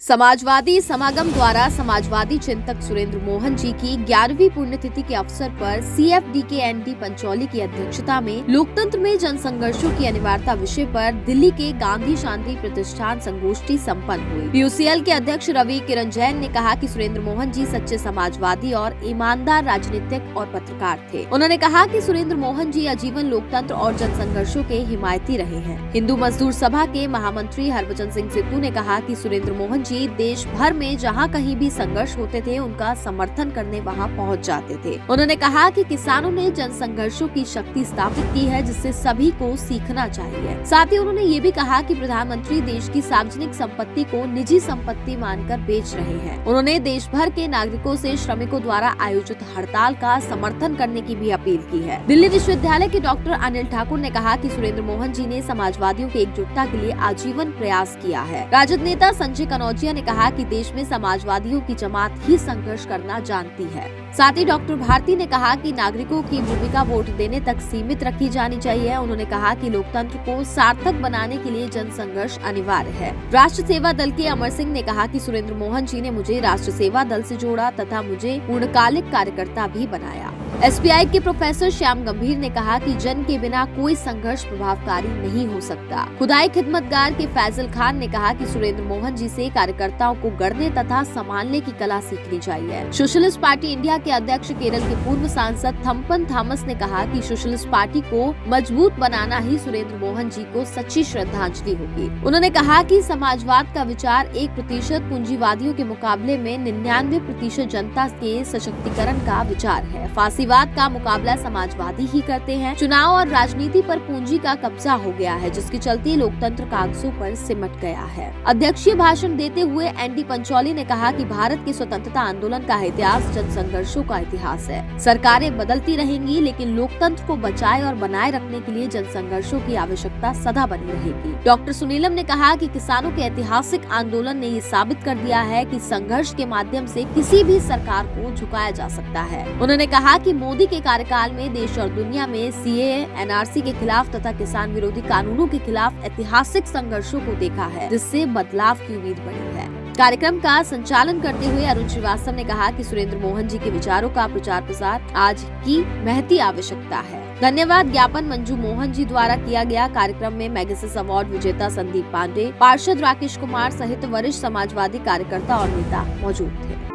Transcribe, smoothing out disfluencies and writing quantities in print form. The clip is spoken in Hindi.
समाजवादी समागम द्वारा समाजवादी चिंतक सुरेंद्र मोहन जी की 11वीं पुण्यतिथि के अवसर पर CFDK-ND पंचौली की अध्यक्षता में लोकतंत्र में जनसंघर्षों की अनिवार्यता विषय पर दिल्ली के गांधी शांति प्रतिष्ठान संगोष्ठी संपन्न हुई। PUCL के अध्यक्ष रवि किरण जैन ने कहा कि सुरेंद्र मोहन जी सच्चे समाजवादी और ईमानदार राजनीतिक और पत्रकार थे। उन्होंने कहा कि सुरेंद्र मोहन जी आजीवन लोकतंत्र और जनसंघर्षों के हिमायती रहे हैं। हिंदू मजदूर सभा के महामंत्री हरभजन सिंह सिद्धू ने कहा कि सुरेंद्र मोहन जी देश भर में जहां कहीं भी संघर्ष होते थे उनका समर्थन करने वहां पहुंच जाते थे। उन्होंने कहा कि किसानों ने जनसंघर्षों की शक्ति स्थापित की है, जिससे सभी को सीखना चाहिए। साथ ही उन्होंने ये भी कहा कि प्रधानमंत्री देश की सार्वजनिक संपत्ति को निजी संपत्ति मानकर बेच रहे हैं। उन्होंने देश भर के नागरिकों से श्रमिकों द्वारा आयोजित हड़ताल का समर्थन करने की भी अपील की है। दिल्ली विश्वविद्यालय के डॉक्टर अनिल ठाकुर ने कहा कि सुरेंद्र मोहन जी ने समाजवादियों की एकजुटता के लिए आजीवन प्रयास किया है। राजद नेता संजय कनौजिया ने कहा कि देश में समाजवादियों की जमात ही संघर्ष करना जानती है। साथ ही डॉक्टर भारती ने कहा कि नागरिकों की भूमिका वोट देने तक सीमित रखी जानी चाहिए। उन्होंने कहा कि लोकतंत्र को सार्थक बनाने के लिए जनसंघर्ष अनिवार्य है। राष्ट्र सेवा दल के अमर सिंह ने कहा कि सुरेंद्र मोहन जी ने मुझे राष्ट्र सेवा दल से जोड़ा तथा मुझे पूर्णकालिक कार्यकर्ता भी बनाया। SBI के प्रोफेसर श्याम गंभीर ने कहा कि जन के बिना कोई संघर्ष प्रभावकारी नहीं हो सकता। खुदाई खिदमतगार के फैजल खान ने कहा कि सुरेंद्र मोहन जी से कार्यकर्ताओं को गढ़ने तथा संभालने की कला सीखनी चाहिए। सोशलिस्ट पार्टी इंडिया के अध्यक्ष केरल के पूर्व सांसद थम्पन थॉमस ने कहा कि सोशलिस्ट पार्टी को मजबूत बनाना ही सुरेंद्र मोहन जी को सच्ची श्रद्धांजलि होगी। उन्होंने कहा कि समाजवाद का विचार 1% पूंजीवादियों के मुकाबले में 99% जनता के सशक्तिकरण का विचार है। फांसीवाद का मुकाबला समाजवादी ही करते हैं। चुनाव और राजनीति पर पूंजी का कब्जा हो गया है, जिसके चलते लोकतंत्र कागजों पर सिमट गया है। अध्यक्षीय भाषण देते हुए ND पंचौली ने कहा कि भारत के स्वतंत्रता आंदोलन का इतिहास जनसंघर्षों का इतिहास है। सरकारें बदलती रहेंगी, लेकिन लोकतंत्र को बचाए और बनाए रखने के लिए जनसंघर्षों की आवश्यकता सदा बनी रहेगी। डॉक्टर सुनीलम ने कहा कि किसानों के ऐतिहासिक आंदोलन ने ये साबित कर दिया है कि संघर्ष के माध्यम से किसी भी सरकार को झुकाया जा सकता है। उन्होंने कहा कि मोदी के कार्यकाल में देश और दुनिया में CAA, NRC के खिलाफ तथा किसान विरोधी कानूनों के खिलाफ ऐतिहासिक संघर्षों को देखा है, जिससे बदलाव की उम्मीद बढ़ी है। कार्यक्रम का संचालन करते हुए अरुण श्रीवास्तव ने कहा कि सुरेंद्र मोहन जी के विचारों का प्रचार प्रसार आज की महती आवश्यकता है। धन्यवाद ज्ञापन मंजू मोहन जी द्वारा किया गया। कार्यक्रम में मैगसेस अवार्ड विजेता संदीप पांडे, पार्षद राकेश कुमार सहित वरिष्ठ समाजवादी कार्यकर्ता और नेता मौजूद थे।